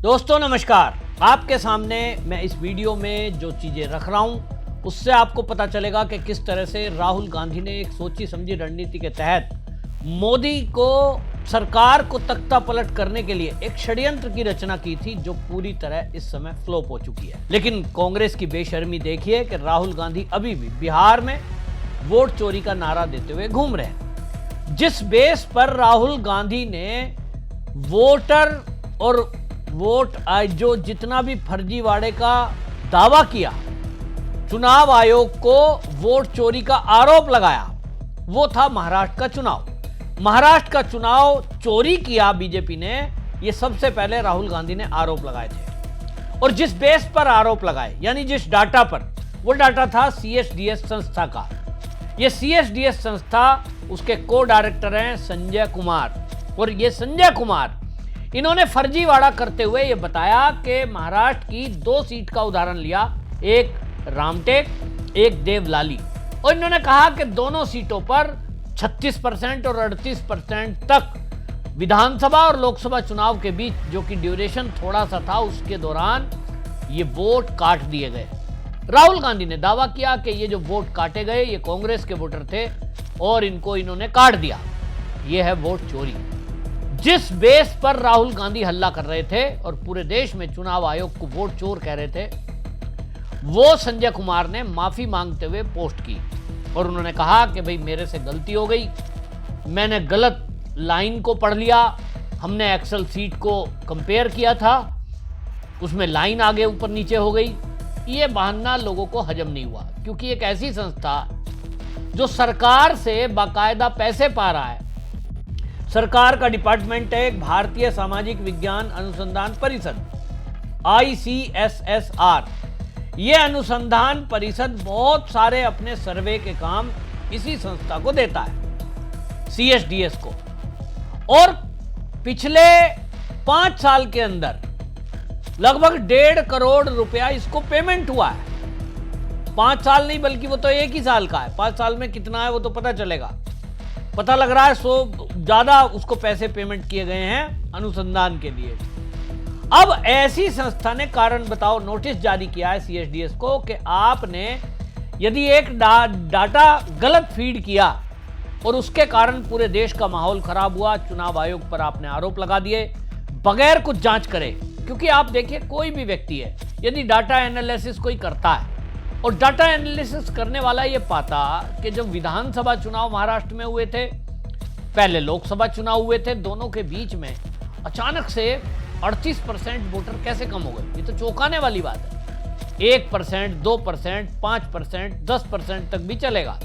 दोस्तों नमस्कार। आपके सामने मैं इस वीडियो में जो चीज़ें रख रहा हूं उससे आपको पता चलेगा कि किस तरह से राहुल गांधी ने एक सोची समझी रणनीति के तहत मोदी को सरकार को तख्ता पलट करने के लिए एक षड्यंत्र की रचना की थी जो पूरी तरह इस समय फ्लॉप हो चुकी है। लेकिन कांग्रेस की बेशर्मी देखिए कि राहुल गांधी अभी भी बिहार में वोट चोरी का नारा देते हुए घूम रहे हैं। जिस बेस पर राहुल गांधी ने वोटर और वोट जो जितना भी फर्जीवाड़े का दावा किया, चुनाव आयोग को वोट चोरी का आरोप लगाया, वो था महाराष्ट्र का चुनाव। महाराष्ट्र का चुनाव चोरी किया बीजेपी ने, ये सबसे पहले राहुल गांधी ने आरोप लगाए थे। और जिस बेस पर आरोप लगाए यानी जिस डाटा पर, वो डाटा था सीएसडीएस संस्था का। ये सीएसडीएस संस्था, उसके को डायरेक्टर हैं संजय कुमार। और ये संजय कुमार, इन्होंने फर्जीवाड़ा करते हुए ये बताया कि महाराष्ट्र की 2 सीट का उदाहरण लिया, एक रामटेक, एक देवलाली, और इन्होंने कहा कि दोनों सीटों पर 36% और 38% तक विधानसभा और लोकसभा चुनाव के बीच, जो कि ड्यूरेशन थोड़ा सा था, उसके दौरान ये वोट काट दिए गए। राहुल गांधी ने दावा किया कि ये जो वोट काटे गए ये कांग्रेस के वोटर थे और इनको इन्होंने काट दिया, ये है वोट चोरी। जिस बेस पर राहुल गांधी हल्ला कर रहे थे और पूरे देश में चुनाव आयोग को वोट चोर कह रहे थे, वो संजय कुमार ने माफी मांगते हुए पोस्ट की और उन्होंने कहा कि भाई मेरे से गलती हो गई, मैंने गलत लाइन को पढ़ लिया, हमने एक्सेल सीट को कंपेयर किया था, उसमें लाइन आगे ऊपर नीचे हो गई। ये बहाना लोगों को हजम नहीं हुआ, क्योंकि एक ऐसी संस्था जो सरकार से बाकायदा पैसे पा रहा है, सरकार का डिपार्टमेंट है भारतीय सामाजिक विज्ञान अनुसंधान परिषद, ICSSR। यह अनुसंधान परिषद बहुत सारे अपने सर्वे के काम इसी संस्था को देता है, CSDS को। और पिछले 5 साल के अंदर लगभग 1.5 करोड़ रुपया इसको पेमेंट हुआ है। 5 साल नहीं बल्कि वो तो 1 ही साल का है। 5 साल में कितना है वो तो पता चलेगा। पता लग रहा है 100 ज्यादा उसको पैसे पेमेंट किए गए हैं अनुसंधान के लिए। अब ऐसी संस्था ने कारण बताओ नोटिस जारी किया है CSDS को कि आपने यदि एक डाटा गलत फीड किया और उसके कारण पूरे देश का माहौल खराब हुआ, चुनाव आयोग पर आपने आरोप लगा दिए बगैर कुछ जांच करे। क्योंकि आप देखिए, कोई भी व्यक्ति है यदि डाटा एनालिसिस कोई करता है और डाटा एनालिसिस करने वाला ये पाता कि जब विधानसभा चुनाव महाराष्ट्र में हुए थे, पहले लोकसभा चुनाव हुए थे, दोनों के बीच में अचानक से 38% वोटर कैसे कम हो गए, ये तो चौंकाने वाली बात है। 1%, 2%, 5%, 10% तक भी चलेगा।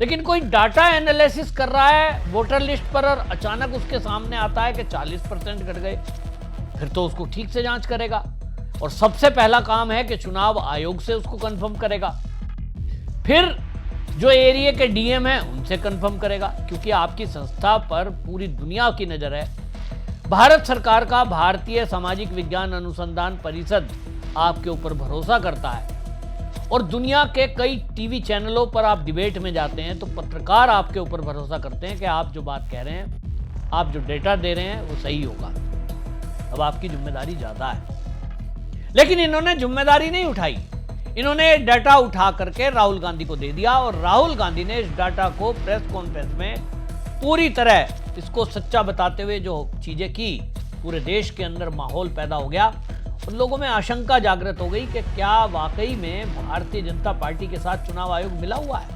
लेकिन कोई डाटा एनालिसिस कर रहा है वोटर लिस्ट पर और अचानक उसके सामने आता है कि 40% घट गए, फिर तो उसको ठीक से जांच करेगा और सबसे पहला काम है कि चुनाव आयोग से उसको कंफर्म करेगा, फिर जो एरिया के डीएम हैं उनसे कंफर्म करेगा। क्योंकि आपकी संस्था पर पूरी दुनिया की नजर है। भारत सरकार का भारतीय सामाजिक विज्ञान अनुसंधान परिषद आपके ऊपर भरोसा करता है और दुनिया के कई टीवी चैनलों पर आप डिबेट में जाते हैं तो पत्रकार आपके ऊपर भरोसा करते हैं कि आप जो बात कह रहे हैं, आप जो डेटा दे रहे हैं वो सही होगा। अब आपकी जिम्मेदारी ज्यादा है। लेकिन इन्होंने जिम्मेदारी नहीं उठाई, इन्होंने डाटा उठा करके राहुल गांधी को दे दिया और राहुल गांधी ने इस डाटा को प्रेस कॉन्फ्रेंस में पूरी तरह इसको सच्चा बताते हुए जो चीजें की, पूरे देश के अंदर माहौल पैदा हो गया और लोगों में आशंका जागृत हो गई कि क्या वाकई में भारतीय जनता पार्टी के साथ चुनाव आयोग मिला हुआ है।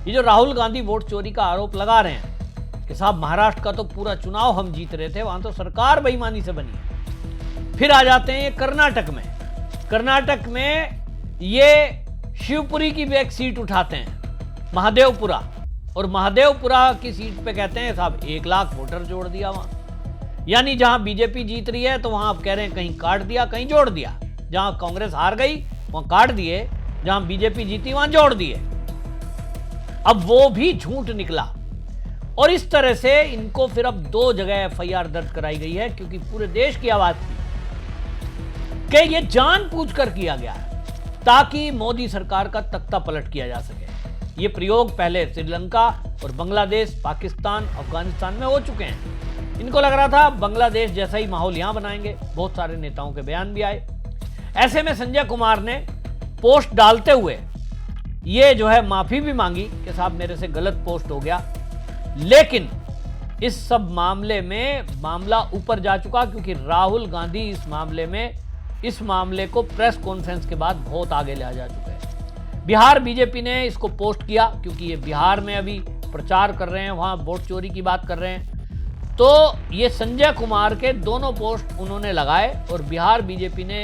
ये जो राहुल गांधी वोट चोरी का आरोप लगा रहे हैं कि साहब महाराष्ट्र का तो पूरा चुनाव हम जीत रहे थे, वहां तो सरकार बेईमानी से बनी है। फिर आ जाते हैं ये कर्नाटक में। कर्नाटक में ये शिवपुरी की भी एक सीट उठाते हैं, महादेवपुरा, और महादेवपुरा की सीट पे कहते हैं साहब 1 लाख वोटर जोड़ दिया वहां। यानी जहां बीजेपी जीत रही है तो वहां आप कह रहे हैं कहीं काट दिया कहीं जोड़ दिया, जहां कांग्रेस हार गई वहां काट दिए, जहां बीजेपी जीती वहां जोड़ दिए। अब वो भी झूठ निकला और इस तरह से इनको फिर अब 2 जगह FIR दर्ज कराई गई है, क्योंकि पूरे देश की आवाज थी कि ये जानबूझकर किया गया है ताकि मोदी सरकार का तख्ता पलट किया जा सके। ये प्रयोग पहले श्रीलंका और बांग्लादेश, पाकिस्तान, अफगानिस्तान में हो चुके हैं। इनको लग रहा था बांग्लादेश जैसा ही माहौल यहां बनाएंगे। बहुत सारे नेताओं के बयान भी आए। ऐसे में संजय कुमार ने पोस्ट डालते हुए ये जो है माफी भी मांगी कि साहब मेरे से गलत पोस्ट हो गया। लेकिन इस सब मामले में मामला ऊपर जा चुका, क्योंकि राहुल गांधी इस मामले को प्रेस कॉन्फ्रेंस के बाद बहुत आगे ले जा चुके हैं। बिहार बीजेपी ने इसको पोस्ट किया, क्योंकि ये बिहार में अभी प्रचार कर रहे हैं, वहां वोट चोरी की बात कर रहे हैं। तो ये संजय कुमार के दोनों पोस्ट उन्होंने लगाए और बिहार बीजेपी ने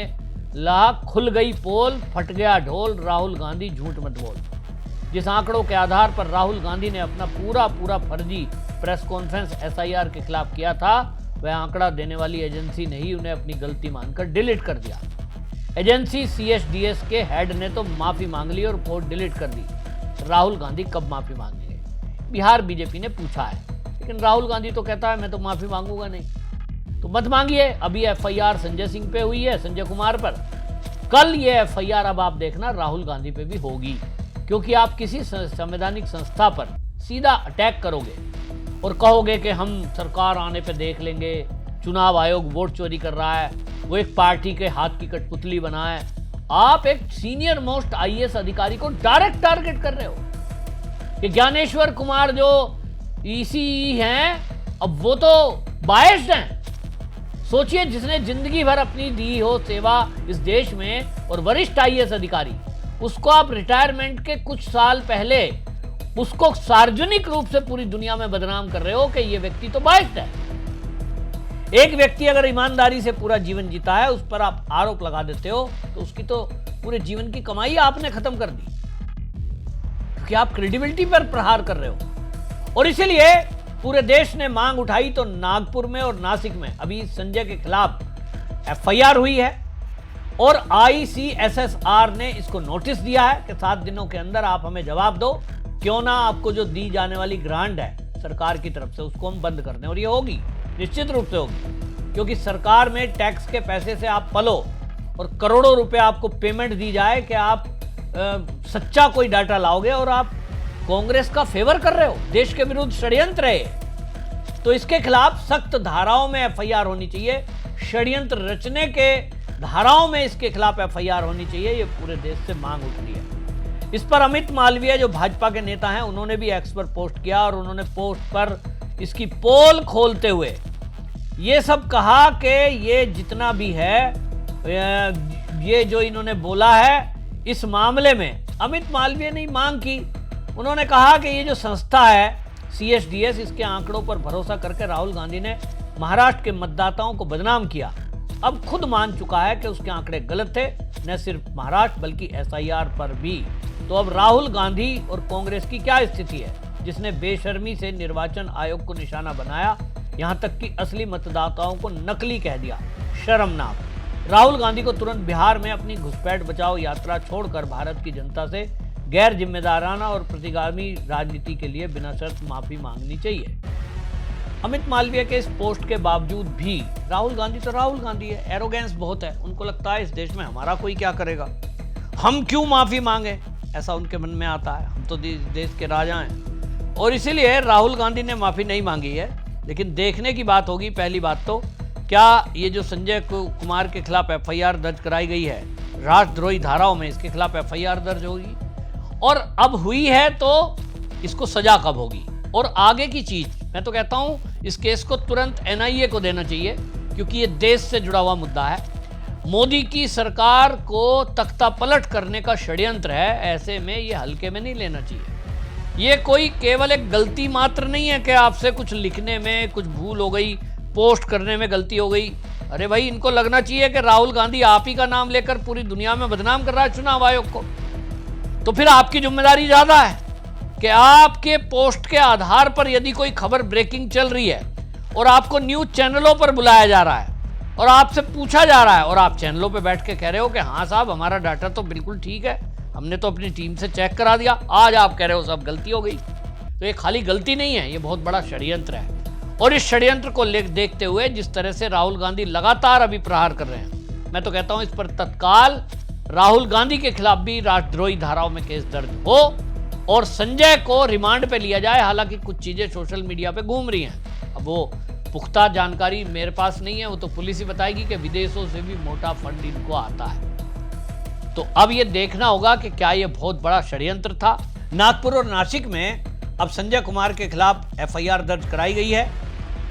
ला खुल गई पोल, फट गया ढोल, राहुल गांधी झूठ मत बोल। जिस आंकड़ों के आधार पर राहुल गांधी ने अपना पूरा फर्जी प्रेस कॉन्फ्रेंस एसआईआर के खिलाफ किया था, वह आंकड़ा देने वाली एजेंसी ने ही उन्हें अपनी गलती मानकर डिलीट कर दिया। एजेंसी सीएसडीएस के हेड ने तो माफी मांग ली और पोस्ट डिलीट कर दी। राहुल गांधी कब माफी मांगेंगे, बिहार बीजेपी ने पूछा है, लेकिन राहुल गांधी तो कहता है मैं तो माफी मांगूंगा नहीं। तो मत मांगिए। अभी एफआईआर संजय सिंह पे हुई है, संजय कुमार पर। कल ये एफआईआर अब आप देखना राहुल गांधी पे भी होगी, क्योंकि आप किसी संवैधानिक संस्था पर सीधा अटैक करोगे और कहोगे कि हम सरकार आने पे देख लेंगे, चुनाव आयोग वोट चोरी कर रहा है, वो एक पार्टी के हाथ की कठपुतली बना है। आप एक सीनियर मोस्ट आईएएस अधिकारी को डायरेक्ट टारगेट कर रहे हो कि ज्ञानेश्वर कुमार जो ईसी हैं, अब वो तो बायस्ड हैं। सोचिए, जिसने जिंदगी भर अपनी दी हो सेवा इस देश में और वरिष्ठ आईएएस अधिकारी, उसको आप रिटायरमेंट के कुछ साल पहले उसको सार्वजनिक रूप से पूरी दुनिया में बदनाम कर रहे हो कि ये व्यक्ति तो बायस्ड है। एक व्यक्ति अगर ईमानदारी से पूरा जीवन जीता है, उस पर आप आरोप लगा देते हो, तो उसकी तो पूरे जीवन की कमाई आपने खत्म कर दी, क्योंकि आप क्रेडिबिलिटी पर प्रहार कर रहे हो। और इसीलिए पूरे देश ने मांग उठाई, तो नागपुर में और नासिक में अभी संजय के खिलाफ एफआईआर हुई है और आईसीएसएसआर ने इसको नोटिस दिया है कि 7 दिनों के अंदर आप हमें जवाब दो, क्यों ना आपको जो दी जाने वाली ग्रांट है सरकार की तरफ से उसको हम बंद कर दें। और ये होगी, निश्चित रूप से होगी, क्योंकि सरकार में टैक्स के पैसे से आप पलो और करोड़ों रुपए आपको पेमेंट दी जाए कि आप सच्चा कोई डाटा लाओगे और आप कांग्रेस का फेवर कर रहे हो, देश के विरुद्ध षड्यंत्र है। तो इसके खिलाफ सख्त धाराओं में एफआईआर होनी चाहिए, षड्यंत्र रचने के धाराओं में इसके खिलाफ एफआईआर होनी चाहिए। ये पूरे देश से मांग उठ रही है। इस पर अमित मालवीय जो भाजपा के नेता हैं, उन्होंने भी एक्स पर पोस्ट किया और उन्होंने पोस्ट पर इसकी पोल खोलते हुए ये सब कहा कि ये जितना भी है, ये जो इन्होंने बोला है इस मामले में, अमित मालवीय ने मांग की। उन्होंने कहा कि ये जो संस्था है सीएसडीएस, इसके आंकड़ों पर भरोसा करके राहुल गांधी ने महाराष्ट्र के मतदाताओं को बदनाम किया। अब खुद मान चुका है कि उसके आंकड़े गलत थे, न सिर्फ महाराष्ट्र बल्कि एसआईआर पर भी। तो अब राहुल गांधी और कांग्रेस की क्या स्थिति है, जिसने बेशर्मी से निर्वाचन आयोग को निशाना बनाया, यहां तक कि असली मतदाताओं को नकली कह दिया। शर्मनाक। राहुल गांधी को तुरंत बिहार में अपनी घुसपैठ बचाओ यात्रा छोड़कर भारत की जनता से गैर जिम्मेदाराना और प्रतिगामी राजनीति के लिए बिना शर्त माफी मांगनी चाहिए। अमित मालवीय के इस पोस्ट के बावजूद भी राहुल गांधी तो राहुल गांधी है, एरोगेंस बहुत है। उनको लगता है इस देश में हमारा कोई क्या करेगा, हम क्यों माफी मांगे, ऐसा उनके मन में आता है। हम तो देश के राजा हैं और इसीलिए राहुल गांधी ने माफी नहीं मांगी है। लेकिन देखने की बात होगी, पहली बात तो क्या ये जो संजय कुमार के खिलाफ एफआईआर दर्ज कराई गई है राष्ट्रद्रोही धाराओं में, इसके खिलाफ एफआईआर दर्ज होगी और अब हुई है तो इसको सजा कब होगी। और आगे की चीज, मैं तो कहता हूं इस केस को तुरंत एनआईए को देना चाहिए, क्योंकि ये देश से जुड़ा हुआ मुद्दा है। मोदी की सरकार को तख्ता पलट करने का षड्यंत्र है, ऐसे में ये हल्के में नहीं लेना चाहिए। ये कोई केवल एक गलती मात्र नहीं है कि आपसे कुछ लिखने में कुछ भूल हो गई, पोस्ट करने में गलती हो गई। अरे भाई, इनको लगना चाहिए कि राहुल गांधी आप ही का नाम लेकर पूरी दुनिया में बदनाम कर रहा है चुनाव आयोग को। तो फिर आपकी जिम्मेदारी ज्यादा है कि आपके पोस्ट के आधार पर यदि कोई खबर ब्रेकिंग चल रही है और आपको न्यूज चैनलों पर बुलाया जा रहा है और आपसे पूछा जा रहा है और आप चैनलों पे बैठ के कह रहे हो कि हाँ साहब हमारा डाटा तो बिल्कुल ठीक है, हमने तो अपनी टीम से चेक करा दिया, आज आप कह रहे हो सब गलती हो गई। तो ये खाली गलती नहीं है, ये बहुत बड़ा षड्यंत्र है। और इस षड्यंत्र को देखते हुए जिस तरह से राहुल गांधी लगातार अभी प्रहार कर रहे हैं, मैं तो कहता हूं इस पर तत्काल राहुल गांधी के खिलाफ भी राष्ट्रद्रोही धाराओं में केस दर्ज हो और संजय को रिमांड पे लिया जाए। हालांकि कुछ चीजें सोशल मीडिया पे घूम रही हैं, अब वो पुख्ता जानकारी मेरे पास नहीं है, वो तो पुलिस ही बताएगी कि विदेशों से भी मोटा फंड इनको आता है। तो अब ये देखना होगा कि क्या ये बहुत बड़ा षड्यंत्र था। नागपुर और नासिक में अब संजय कुमार के खिलाफ एफआईआर दर्ज कराई गई है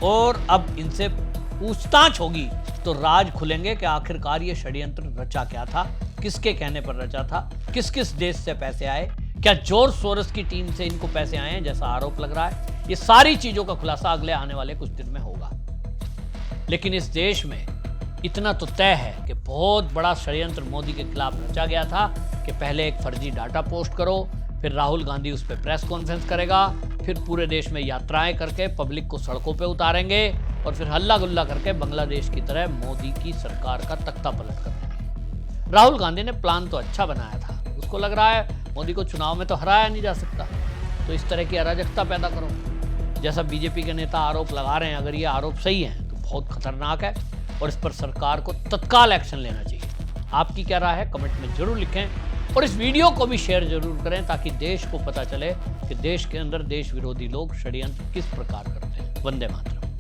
और अब इनसे पूछताछ होगी तो राज खुलेंगे कि आखिरकार ये षड्यंत्र रचा क्या था, किसके कहने पर रचा था, किस किस देश से पैसे आए, क्या जॉर्ज सोरोस की टीम से इनको पैसे आए हैं जैसा आरोप लग रहा है। ये सारी चीजों का खुलासा अगले आने वाले कुछ दिन में होगा। लेकिन इस देश में इतना तो तय है कि बहुत बड़ा षड्यंत्र मोदी के खिलाफ रचा गया था कि पहले एक फर्जी डाटा पोस्ट करो, फिर राहुल गांधी उस पर प्रेस कॉन्फ्रेंस करेगा, फिर पूरे देश में यात्राएं करके पब्लिक को सड़कों पे उतारेंगे और फिर हल्ला गुल्ला करके बांग्लादेश की तरह मोदी की सरकार का तख्ता पलट कर देंगे। राहुल गांधी ने प्लान तो अच्छा बनाया था, उसको लग रहा है मोदी को चुनाव में तो हराया नहीं जा सकता, तो इस तरह की अराजकता पैदा करो जैसा बीजेपी के नेता आरोप लगा रहे हैं। अगर ये आरोप सही है तो बहुत खतरनाक है और इस पर सरकार को तत्काल एक्शन लेना चाहिए। आपकी क्या राय है कमेंट में जरूर लिखें और इस वीडियो को भी शेयर जरूर करें ताकि देश को पता चले कि देश के अंदर देश विरोधी लोग षड्यंत्र किस प्रकार करते हैं। वंदे मातरम।